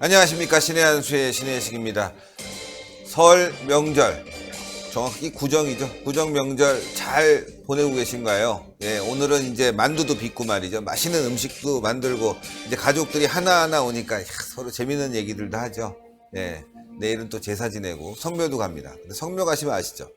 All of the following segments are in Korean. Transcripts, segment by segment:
안녕하십니까. 신의 한수의 신혜식입니다. 설 명절, 정확히 구정이죠. 구정 명절 잘 보내고 계신가요? 예, 오늘은 이제 만두도 빚고 말이죠. 맛있는 음식도 만들고 이제 가족들이 하나하나 오니까 서로 재밌는 얘기들도 하죠. 예, 내일은 또 제사 지내고 성묘도 갑니다. 근데 성묘 가시면 아시죠?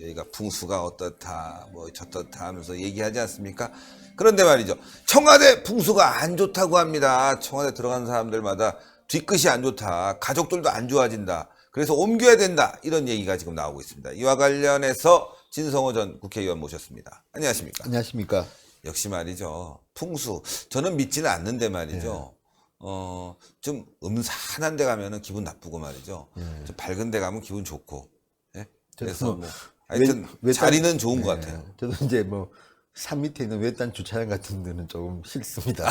여기가 풍수가 어떻다 뭐 저떻다 하면서 얘기하지 않습니까? 그런데 말이죠, 청와대 풍수가 안 좋다고 합니다. 청와대 들어가는 사람들마다 뒤끝이 안 좋다, 가족들도 안 좋아진다, 그래서 옮겨야 된다, 이런 얘기가 지금 나오고 있습니다. 이와 관련해서 진성호 전 국회의원 모셨습니다. 안녕하십니까? 안녕하십니까? 역시 말이죠, 풍수 저는 믿지는 않는데 말이죠. 좀 음산한 데 가면은 기분 나쁘고 말이죠. 좀 밝은 데 가면 기분 좋고. 예? 그래서 뭐 하여튼 자리는 좋은 것 같아요. 저도 이제 뭐 산 밑에 있는 외딴 주차장 같은 데는 조금 싫습니다.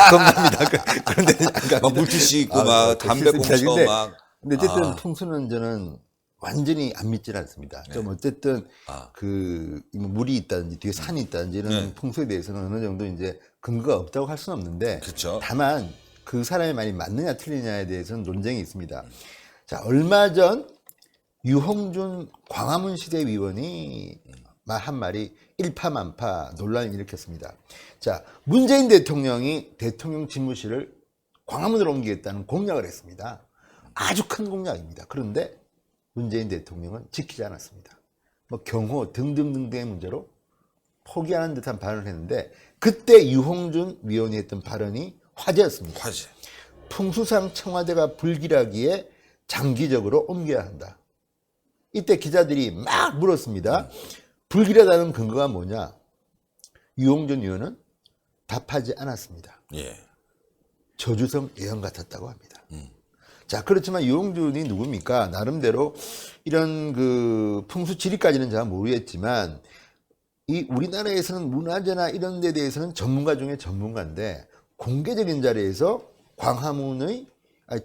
겁납니다. 그런 데는 안 갑니다. 막 물티슈 있고 막 담배 꽁초 막. 근데 어쨌든 풍수는 저는 완전히 안 믿지는 않습니다. 좀 어쨌든 그 물이 있다든지 뒤에 산이 있다든지 이런 풍수에 대해서는 어느 정도 이제 근거가 없다고 할 수는 없는데, 그쵸. 다만 그 사람의 말이 맞느냐 틀리냐에 대해서는 논쟁이 있습니다. 자, 얼마 전 유홍준 광화문 시대 위원이 한 말이 일파만파 논란을 일으켰습니다. 자, 문재인 대통령이 대통령 집무실을 광화문으로 옮기겠다는 공약을 했습니다. 아주 큰 공약입니다. 그런데 문재인 대통령은 지키지 않았습니다. 뭐 경호 등등등등의 문제로 포기하는 듯한 발언을 했는데, 그때 유홍준 위원이 했던 발언이 화제였습니다. 화제. 풍수상 청와대가 불길하기에 장기적으로 옮겨야 한다. 이때 기자들이 막 물었습니다. 불길하다는 근거가 뭐냐? 유홍준 의원은 답하지 않았습니다. 예. 저주성 예언 같았다고 합니다. 자, 그렇지만 유홍준이 누굽니까? 나름대로 이런 그 풍수 지리까지는 제가 모르겠지만, 이 우리나라에서는 문화재나 이런 데 대해서는 전문가 중에 전문가인데, 공개적인 자리에서 광화문의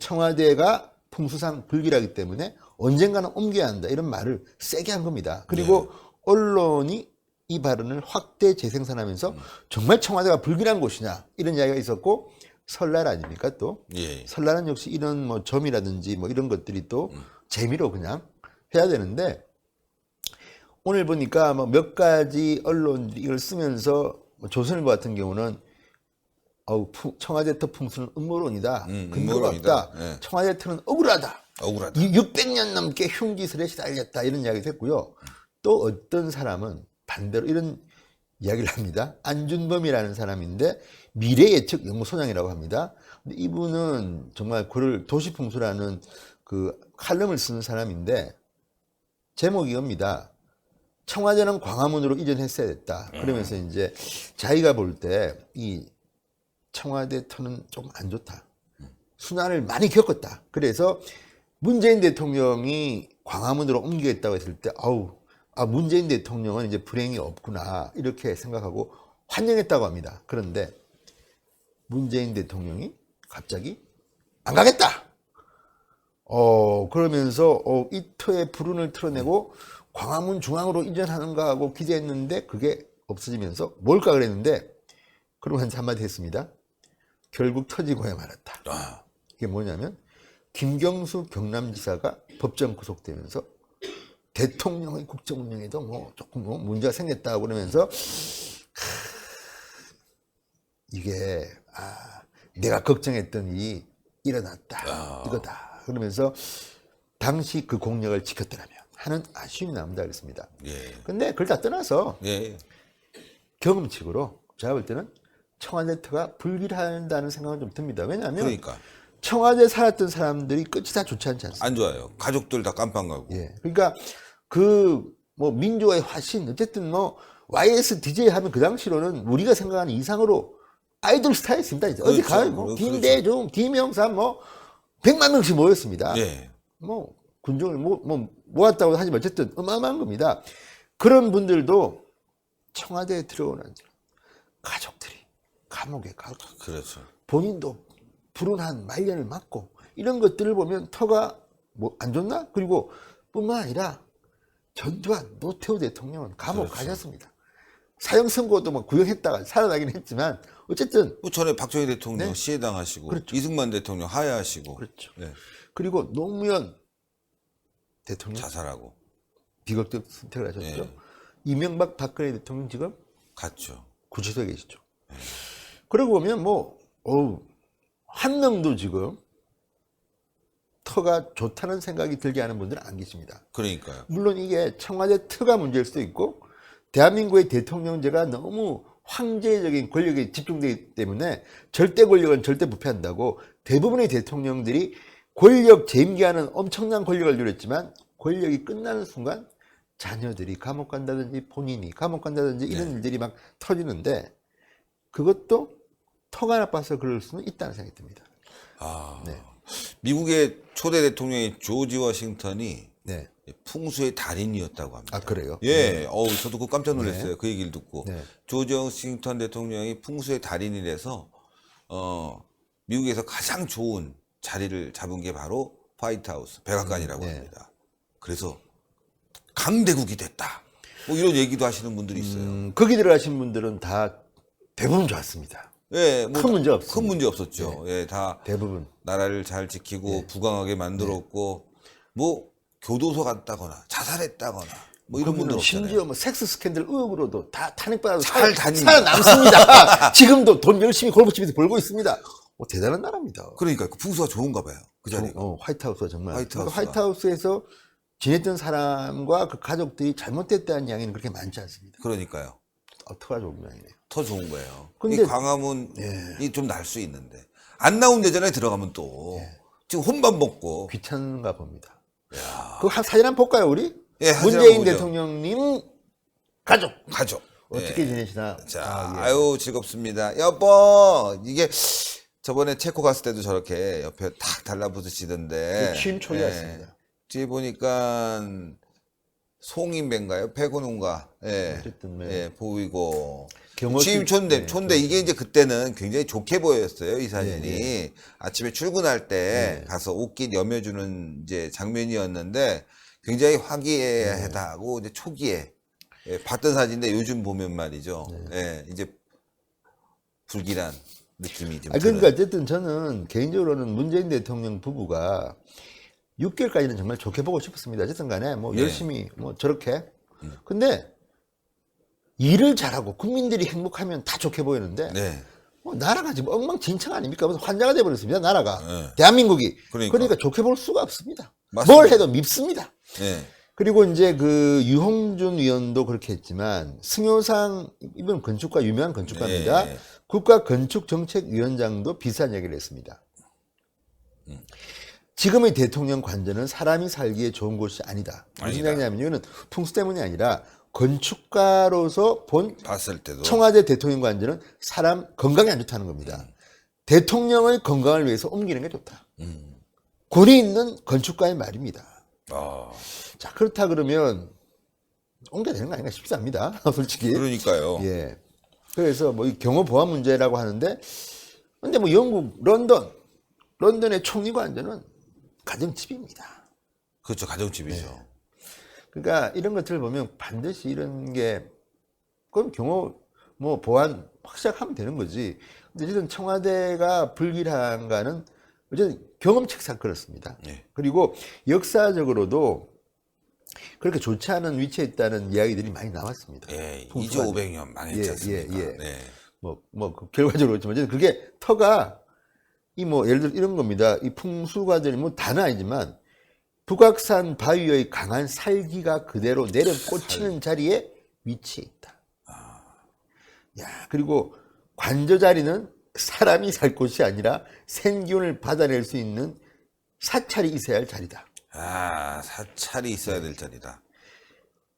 청와대가 풍수상 불길하기 때문에 언젠가는 옮겨야 한다, 이런 말을 세게 한 겁니다. 그리고 언론이 이 발언을 확대 재생산하면서 정말 청와대가 불길한 곳이냐, 이런 이야기가 있었고, 설날 아닙니까? 또 설날은 역시 이런 뭐 점이라든지 뭐 이런 것들이 또 재미로 그냥 해야 되는데, 오늘 보니까 뭐 몇 가지 언론들이 이걸 쓰면서 뭐 조선일보 같은 경우는 청와대 터 풍수는 음모론이다, 근거가 없다, 청와대 터는 억울하다. 600년 넘게 흉기술에 시달렸다, 이런 이야기를 했고요. 또 어떤 사람은 반대로 이런 이야기를 합니다. 안준범이라는 사람인데 미래예측연구소장이라고 합니다. 근데 이분은 정말 글을 도시풍수라는 그 칼럼을 쓰는 사람인데, 제목이 이겁니다. 청와대는 광화문으로 이전했어야 됐다. 그러면서 이제 자기가 볼 때 이 청와대 터는 조금 안 좋다, 순환을 많이 겪었다. 그래서 문재인 대통령이 광화문으로 옮기겠다고 했을 때 문재인 대통령은 이제 불행이 없구나, 이렇게 생각하고 환영했다고 합니다. 그런데 문재인 대통령이 갑자기 안 가겠다, 그러면서 이 터의 불운을 틀어내고 광화문 중앙으로 이전하는가 하고 기대했는데, 그게 없어지면서 뭘까 그랬는데, 그러면서 한마디 했습니다. 결국 터지고야 말았다. 이게 뭐냐면, 김경수 경남지사가 법정 구속되면서 대통령의 국정 운영에도 뭐 조금 문제가 생겼다 그러면서, 이게 내가 걱정했던 일이 일어났다, 이거다 그러면서 당시 그 공약을 지켰더라면 하는 아쉬움이 남다 그랬습니다. 근데 그걸 다 떠나서 경험칙으로 제가 볼 때는 청와대 터가 불길한다는 생각은 좀 듭니다. 왜냐하면 청와대 살았던 사람들이 끝이 다 좋지 않지 않습니까? 안 좋아요. 가족들 다 깜빵 가고. 그러니까 그 뭐 민주화의 화신, 어쨌든 뭐 YS DJ 하면 그 당시로는 우리가 생각하는 이상으로 아이돌 스타였습니다. 이제 어디 가요? 뭐 김대중, 김영삼 뭐 100만 명씩 모였습니다. 뭐 군중을 모았다고 하지만 어쨌든 어마어마한 겁니다. 그런 분들도 청와대에 들어오는 가족들이 감옥에 가고, 본인도 불운한 말년을 맞고, 이런 것들을 보면 터가 뭐 안 좋나? 그리고 뿐만 아니라 전두환, 노태우 대통령은 감옥 가셨습니다. 사형 선고도 막 구형했다가 살아나긴 했지만 어쨌든 뭐 전에 박정희 대통령 네. 시해당하시고 그렇죠. 이승만 대통령 하야하시고 그렇죠. 네. 그리고 노무현 대통령 자살하고 비극적 선택을 하셨죠. 네. 이명박 박근혜 대통령 지금 갔죠. 구치소에 계시죠. 그러고 보면 뭐 한 명도 지금 터가 좋다는 생각이 들게 하는 분들은 안 계십니다. 그러니까요. 물론 이게 청와대 터가 문제일 수도 있고 대한민국의 대통령제가 너무 황제적인 권력에 집중되기 때문에 절대 권력은 절대 부패한다고 대부분의 대통령들이 권력 재임기하는 엄청난 권력을 누렸지만 권력이 끝나는 순간 자녀들이 감옥 간다든지 본인이 감옥 간다든지 이런 일들이 막 터지는데 그것도 터가 나빠서 그럴 수는 있다는 생각이 듭니다. 아, 네. 미국의 초대 대통령이 조지 워싱턴이 네. 풍수의 달인이었다고 합니다. 아 그래요? 예, 저도 그거 깜짝 놀랐어요. 그 얘기를 듣고. 네. 조지 워싱턴 대통령이 풍수의 달인이라서, 미국에서 가장 좋은 자리를 잡은 게 바로 화이트하우스, 백악관이라고 네. 합니다. 그래서 강대국이 됐다. 뭐 이런 얘기도 하시는 분들이 있어요. 거기 들어가신 분들은 다 대부분 좋았습니다. 예, 뭐 큰 문제 없습니다. 큰 문제 없었죠. 예, 다 대부분. 나라를 잘 지키고 부강하게 만들었고, 뭐 교도소 갔다거나 자살했다거나 뭐 이런 분들 거기는 없잖아요. 심지어 뭐 섹스 스캔들 의혹으로도 다 탄핵받아서 잘 다닙니다. 살아남습니다. 지금도 돈 열심히 골프집에서 벌고 있습니다. 대단한 나라입니다. 그러니까 그 풍수가 좋은가 봐요. 그 자리가. 화이트하우스가 정말. 화이트하우스가. 그러니까 화이트하우스에서 지냈던 사람과 그 가족들이 잘못됐다는 이야기는 그렇게 많지 않습니다. 그러니까요. 터가 좋은 모양이네요. 더 좋은 거예요. 근데- 이 광화문이 좀 날 수 있는데 안 나온 예전에 들어가면 또 지금 혼밥 먹고 귀찮은가 봅니다. 그 사진 한번 볼까요, 우리? 예, 사진 문재인 한번 보죠. 대통령님 가족 가죠. 어떻게 예. 지내시나? 자, 예. 아유 즐겁습니다. 여보 이게 저번에 체코 갔을 때도 저렇게 옆에 탁 달라붙으시던데 그 취임 초기였습니다. 뒤에 보니까 송인배인가요? 백운운가? 예. 어쨌든 네. 예, 보이고. 경호실- 취임 촌대, 네, 촌대. 이게 이제 그때는 굉장히 좋게 보였어요, 이 사진이. 아침에 출근할 때 가서 옷깃 여며주는 이제 장면이었는데 굉장히 화기애애하고 이제 초기에 예, 봤던 사진인데 요즘 보면 말이죠. 예, 이제 불길한 느낌이 좀 그러니까 드는. 어쨌든 저는 개인적으로는 문재인 대통령 부부가 6개월까지는 정말 좋게 보고 싶었습니다. 어쨌든 간에 뭐 네. 열심히 뭐 저렇게. 근데 일을 잘하고 국민들이 행복하면 다 좋게 보이는데 네. 나라가 지금 엉망진창 아닙니까? 무슨 환자가 돼버렸습니다. 나라가. 네. 대한민국이. 그러니까. 그러니까 좋게 볼 수가 없습니다. 맞습니다. 뭘 해도 밉습니다. 네. 그리고 이제 그 유홍준 위원도 그렇게 했지만 승효상 이분 건축가 유명한 건축가입니다. 네. 국가건축정책위원장도 비슷한 얘기를 했습니다. 지금의 대통령 관저는 사람이 살기에 좋은 곳이 아니다. 무슨 아니다. 얘기냐면 이거는 풍수 때문이 아니라 건축가로서 본 봤을 때도. 청와대 대통령 관저는 사람 건강에 안 좋다는 겁니다. 대통령의 건강을 위해서 옮기는 게 좋다. 권위 있는 건축가의 말입니다. 아, 자, 그렇다 그러면 옮겨야 되는 거 아닌가 싶습니다. 솔직히. 그러니까요. 예. 그래서 뭐 이 경호 보안 문제라고 하는데, 근데 뭐 영국, 런던의 총리 관저는 가정집입니다. 그렇죠. 가정집이죠. 네. 그러니까 이런 것들을 보면 반드시 이런 게, 그럼 경호, 뭐 보안 확실하게 하면 되는 거지. 근데 어쨌든 청와대가 불길한가는 어쨌든 경험칙상 그렇습니다. 네. 그리고 역사적으로도 그렇게 좋지 않은 위치에 있다는 이야기들이 많이 나왔습니다. 예, 풍수가 2조 500년 망했지 예, 않습니까? 예, 예. 네. 그 결과적으로 그렇지만 어쨌든 그게 터가 이 뭐 예를 들어 이런 겁니다. 이 풍수가들이 뭐 다는 아니지만 북악산 바위의 강한 살기가 그대로 내려 꽂히는 자리에 위치해 있다. 야, 그리고 관저 자리는 사람이 살 곳이 아니라 생기운을 받아낼 수 있는 사찰이 있어야 할 자리다. 아, 사찰이 있어야 될 자리다.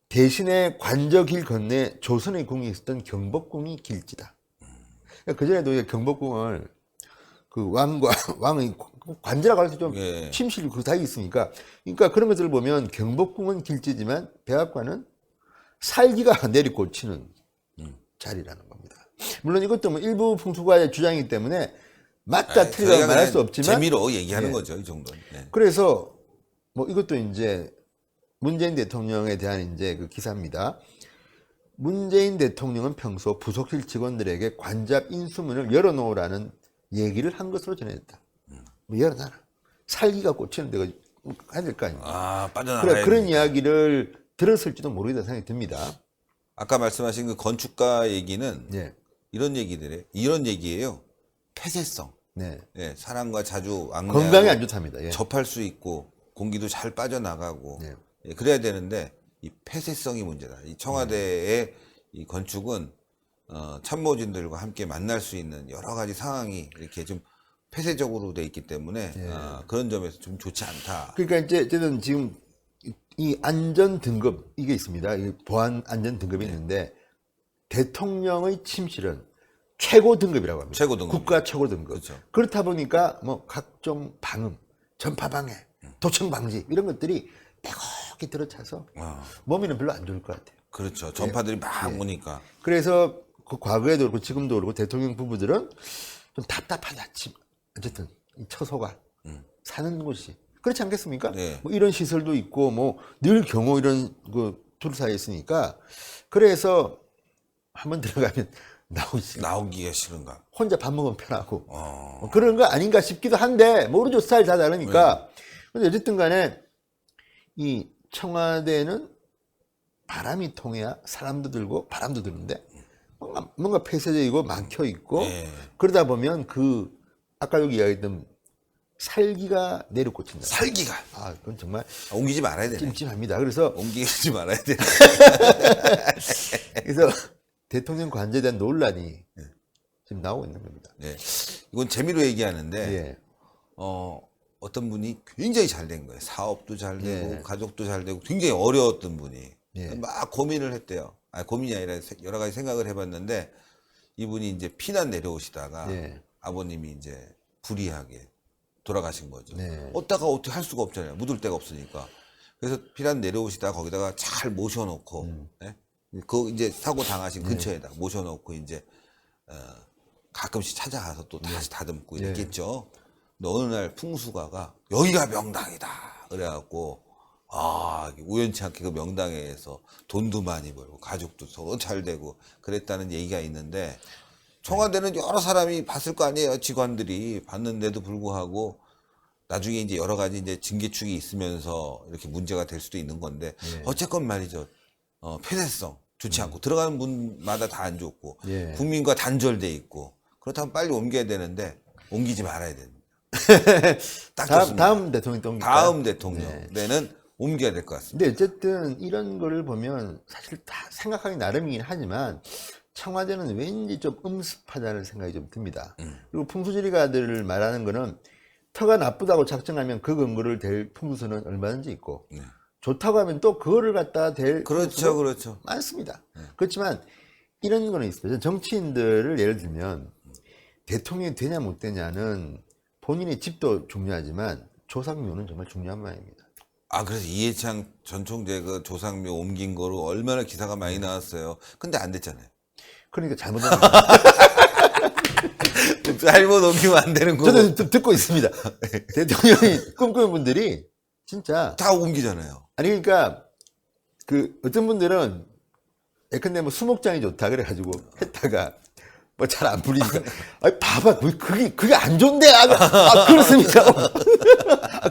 대신에 관저길 건너에 조선의 궁이 있었던 경복궁이 길지다. 그 전에도 경복궁을 그 왕의 관저라고 해서 좀 예. 침실 그 다 있으니까, 그러니까 그런 것들을 보면 경복궁은 길지지만 백악관은 살기가 내리꽂히는 자리라는 겁니다. 물론 이것도 뭐 일부 풍수가의 주장이기 때문에 맞다 틀리다 말할 수 없지만 재미로 얘기하는 예. 거죠, 이 정도는. 네. 그래서 뭐 이것도 이제 문재인 대통령에 대한 이제 그 기사입니다. 문재인 대통령은 평소 부속실 직원들에게 관잡 인수문을 열어놓으라는 얘기를 한 것으로 전해졌다. 뭐 열어놔라. 살기가 꽂히는 데가 가야 될 거 아닙니까? 아, 빠져나가야 그런 되니까. 이야기를 들었을지도 모르겠다 생각이 듭니다. 아까 말씀하신 그 건축가 얘기는 예. 이런 얘기예요. 폐쇄성. 네. 예, 사람과 자주 건강에 안 좋답니다. 예. 접할 수 있고 공기도 잘 빠져나가고 네. 예, 그래야 되는데 이 폐쇄성이 문제다. 이 청와대의 이 건축은 참모진들과 함께 만날 수 있는 여러 가지 상황이 이렇게 좀 폐쇄적으로 돼 있기 때문에 그런 점에서 좀 좋지 않다. 그러니까 이제 어쨌든 지금 이 안전 등급 이게 있습니다. 이 보안 안전 등급이 있는데 대통령의 침실은 최고 등급이라고 합니다. 최고 등급. 국가 최고 등급. 그렇죠. 그렇다 보니까 뭐 각종 방음, 전파 방해, 도청 방지 이런 것들이 빼곡히 들어차서 몸에는 별로 안 좋을 것 같아요. 그렇죠. 전파들이 막 오니까. 그래서 그 과거에도 그렇고 지금도 그렇고 대통령 부부들은 좀 답답하다. 어쨌든 이 처소가 사는 곳이 그렇지 않겠습니까? 네. 뭐 이런 시설도 있고 뭐 늘 경호 이런 그 둘러싸여 있으니까 그래서 한번 들어가면 나오기가 싫은가. 혼자 밥 먹으면 편하고 뭐 그런 거 아닌가 싶기도 한데 모르죠. 스타일 다 다르니까. 근데 어쨌든 간에 이 청와대는 바람이 통해야 사람도 들고 바람도 드는데 뭔가 폐쇄적이고 막혀 있고 네. 그러다 보면 그 아까 여기 이야기했던 살기가 내려꽂힌다. 살기가. 아, 그건 정말 옮기지 말아야 되네. 찜찜합니다. 그래서 옮기지 말아야 돼. 그래서 대통령 관제에 대한 논란이 지금 나오고 있는 겁니다. 네. 이건 재미로 얘기하는데 예. 어떤 분이 굉장히 잘 된 거예요. 사업도 잘 되고 예. 가족도 잘 되고 굉장히 어려웠던 분이 예. 막 고민을 했대요. 아니, 고민이 아니라 여러 가지 생각을 해봤는데 이분이 이제 피난 내려오시다가 예. 아버님이 이제 불의하게 돌아가신 거죠. 네. 어디다가 어떻게 할 수가 없잖아요. 묻을 데가 없으니까. 그래서 피난 내려오시다가 거기다가 잘 모셔놓고 예? 그 이제 사고 당하신 근처에다 모셔놓고 이제 가끔씩 찾아가서 또 다시 다듬고 이랬겠죠. 근데 어느 날 풍수가가 여기가 명당이다 그래갖고 우연치 않게 그 명당에서 돈도 많이 벌고 가족도 더 잘 되고 그랬다는 얘기가 있는데 청와대는 여러 사람이 봤을 거 아니에요. 직원들이 봤는데도 불구하고 나중에 이제 여러 가지 이제 징계축이 있으면서 이렇게 문제가 될 수도 있는 건데 어쨌건 말이죠. 폐쇄성 좋지 않고 들어가는 문마다 다 안 좋고 예. 국민과 단절돼 있고 그렇다면 빨리 옮겨야 되는데 옮기지 말아야 됩니다. 딱 좋습니다. 다음 대통령 또 옮길까요? 다음 대통령에는 옮겨야 될 것 같습니다. 근데 어쨌든 이런 거를 보면 사실 다 생각하기 나름이긴 하지만 청와대는 왠지 좀 음습하다는 생각이 좀 듭니다. 그리고 풍수지리가들을 말하는 거는 터가 나쁘다고 작정하면 그 근거를 댈 풍수는 얼마든지 있고 좋다고 하면 또 그거를 갖다가 댈 그렇죠, 그렇죠. 많습니다. 그렇지만 이런 거는 있습니다. 정치인들을 예를 들면 대통령이 되냐 못 되냐는 본인의 집도 중요하지만 조상묘는 정말 중요한 말입니다. 그래서 이해창 전 총재 그 조상묘 옮긴 거로 얼마나 기사가 많이 나왔어요. 근데 안 됐잖아요. 그러니까 잘못한 잘못 옮기면 안 되는 거고. 저도 듣고 있습니다. 대통령이 꿈꾸는 분들이 진짜 다 옮기잖아요. 아니 그러니까 그 어떤 분들은 예컨대 뭐 수목장이 좋다 그래가지고 했다가 뭐 잘 안 풀리니까 아니 봐봐 그게 안 좋은데 그렇습니까?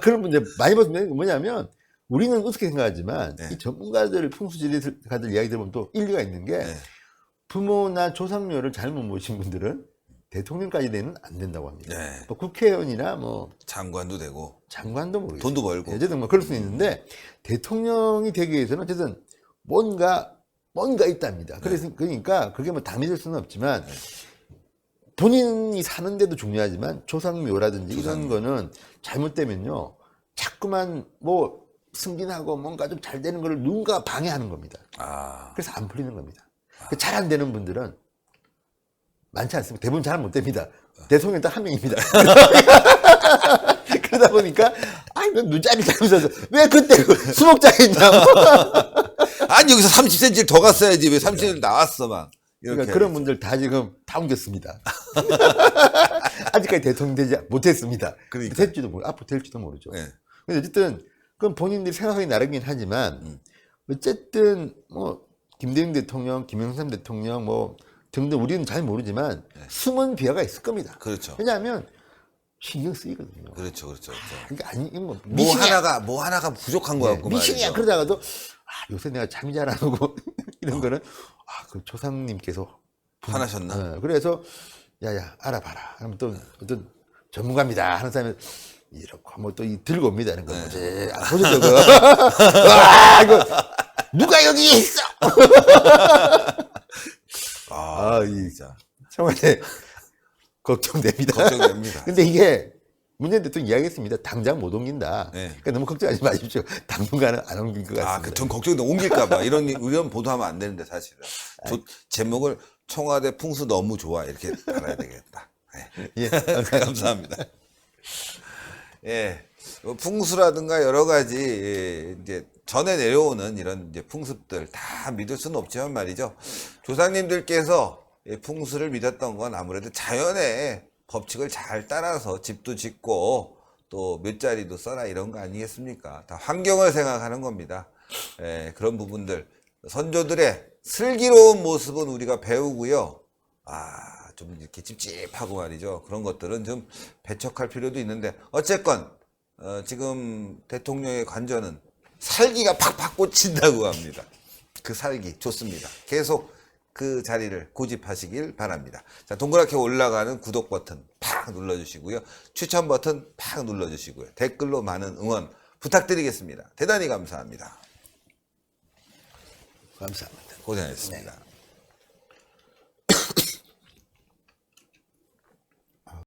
그런 문제 많이 봤습니다. 뭐냐면 우리는 어떻게 생각하지만 이 전문가들 풍수지리가들 이야기 들으면 또 일리가 있는 게 부모나 조상묘를 잘못 모신 분들은 대통령까지 되면 안 된다고 합니다. 뭐 국회의원이나 뭐 장관도 되고 장관도 모르겠어요. 돈도 벌고. 어쨌든 뭐 그럴 수 있는데 대통령이 되기 위해서는 어쨌든 뭔가 있답니다. 그래서 그러니까 그게 뭐 다 믿을 수는 없지만 본인이 사는데도 중요하지만 조상묘라든지 이런 거는 잘못되면요 자꾸만 뭐 승진하고 뭔가 좀 잘 되는 거를 누군가 방해하는 겁니다. 그래서 안 풀리는 겁니다. 잘 안 되는 분들은 많지 않습니다. 대부분 잘 못 됩니다. 대통령 딱 한 명입니다. 그러다 보니까 넌 눈짜리 잘못해서 왜 그때 수목장 했냐고. 아니 여기서 30cm 더 갔어야지 왜 30cm 나왔어 막. 그러니까 그런 분들 다 지금 다 옮겼습니다. 아직까지 대통령 되지 못했습니다. 그러니까. 될지도 앞으로 될지도 모르죠. 근데 어쨌든 그건 본인들이 생각하기 나름이긴 하지만 어쨌든 뭐 김대중 대통령, 김영삼 대통령 뭐 등등 우리는 잘 모르지만 숨은 비하가 있을 겁니다. 그렇죠. 왜냐하면 신경 쓰이거든요. 그렇죠, 그렇죠, 그렇죠. 그러니까 아니 뭐 뭐 미신이야. 하나가 부족한 것 같고 미신이야. 말이죠. 그러다가도 요새 내가 잠이 잘 안 오고 이런 거는 그 조상님께서 화나셨나? 네, 그래서 야야 알아봐라. 그럼 또 어떤 전문가입니다 하는 사람이 이렇게 뭐 또 들고 옵니다 이런 거 뭐지? 보셨죠 그거? 와 이거 누가 여기 있어? 진짜 청와대 걱정됩니다. 걱정됩니다. 근데 이게 문재인 대통령 이야기했습니다. 당장 못 옮긴다. 네. 그러니까 너무 걱정하지 마십시오. 당분간은 안 옮길 것 같습니다. 전 걱정돼 옮길까봐 이런 보도하면 안 되는데 사실은 제목을 청와대 풍수 너무 좋아 이렇게 달아야 되겠다. 네. 예, 감사합니다. 예, 풍수라든가 여러 가지 이제 전에 내려오는 이런 이제 풍습들 다 믿을 수는 없지만 말이죠. 조상님들께서 풍수를 믿었던 건 아무래도 자연의 법칙을 잘 따라서 집도 짓고 또 몇 자리도 써라 이런 거 아니겠습니까? 다 환경을 생각하는 겁니다. 예, 그런 부분들 선조들의 슬기로운 모습은 우리가 배우고요. 좀 이렇게 찝찝하고 말이죠. 그런 것들은 좀 배척할 필요도 있는데 어쨌건 지금 대통령의 관저는 살기가 팍팍 꽂힌다고 합니다. 그 살기 좋습니다. 계속 그 자리를 고집하시길 바랍니다. 자, 동그랗게 올라가는 구독 버튼 팍 눌러주시고요. 추천 버튼 팍 눌러주시고요. 댓글로 많은 응원 부탁드리겠습니다. 대단히 감사합니다. 감사합니다. 고생하셨습니다.